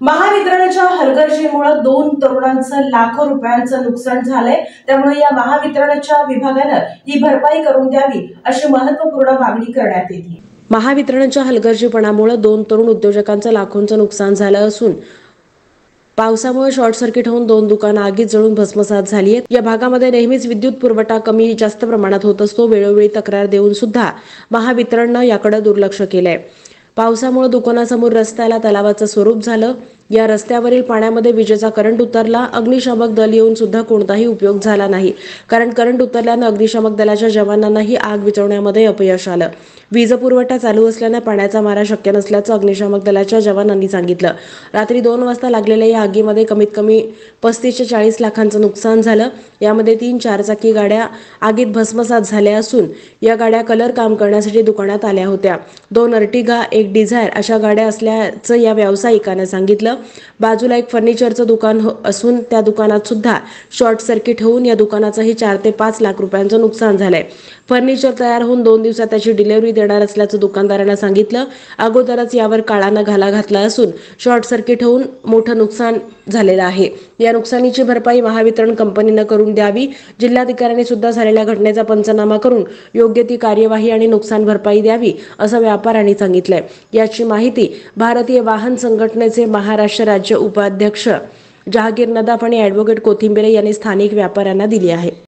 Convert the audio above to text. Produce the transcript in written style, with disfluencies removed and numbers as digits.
महावितरणच्या हलगर्जीमुळे 2 तरुणांचं लाखो रुपयांचं नुकसान झालंय। त्यामुळे या महावितरणच्या विभागानं ही भरपाई करून द्यावी अशी महत्त्वपूर्ण मागणी करण्यात येते। महावितरणच्या हलगर्जीपणामुळे 2 तरुण उद्योजकांचं लाखोंचं नुकसान झालं असून पावसामुळे शॉर्ट सर्किट होऊन 2 दुकानं आगीत जळून भस्मसात झाली आहेत। या भागामध्ये नेहमीच विद्युत पुरवठा कमी जास्त प्रमाणात होत असतो। वेळोवेळी तक्रार देऊन सुद्धा महावितरणनं याकडे दुर्लक्ष केलंय। पावसामुळे दुकानासमोर रस्त्याला तलावाचं स्वरूप झालं। या रस्त्यावरील पाण्यामध्ये विजेचा करंट उतरला। अग्निशामक दल येऊन सुद्धा कोणताही उपयोग झाला नाही, कारण करंट उतरल्यानं अग्निशामक दलाच्या जवानांनाही आग विझवण्यामध्ये अपयश आलं। वीज पुरवठा चालू असल्यानं पाण्याचा मारा शक्य नसल्याचं अग्निशामक दलाच्या जवानांनी सांगितलं। रात्री 2 वाजता लागलेल्या या आगीमध्ये कमीत कमी 35 ते 40 लाखांचं नुकसान झालं। यामध्ये 3 चारचाकी गाड्या आगीत भस्मसात झाल्या असून या गाड्या कलर काम करण्यासाठी दुकानात आल्या होत्या। 2 अर्टिगा, 1 डिझायर अशा गाड्या असल्याचं या व्यावसायिकानं सांगितलं। बाजूला एक फर्निचरचं दुकान असून त्या दुकानात सुद्धा शॉर्ट सर्किट होऊन या दुकानाचंही 4 ते 5 लाख रुपयांचं नुकसान झालंय। फर्निचर तयार होऊन 2 दिवसात त्याची डिलिव्हरी देणार असल्याचं दुकानदारांना सांगितलं। अगोदरच यावर काळानं घाला घातला असून शॉर्ट सर्किट होऊन मोठं नुकसान झालेलं आहे। या नुकसानीची भरपाई महावितरण कंपनीनं करून द्यावी। जिल्हाधिकाऱ्यांनी सुद्धा झालेल्या घटनेचा पंचनामा करून योग्य ती कार्यवाही आणि नुकसान भरपाई द्यावी असं व्यापाऱ्यांनी सांगितलंय। याची माहिती भारतीय वाहन संघटनेचे महाराष्ट्र राज्य उपाध्यक्ष जहागीर नदाफ आणि ॲडव्होकेट कोथिंबीरे यांनी स्थानिक व्यापाऱ्यांना दिली आहे।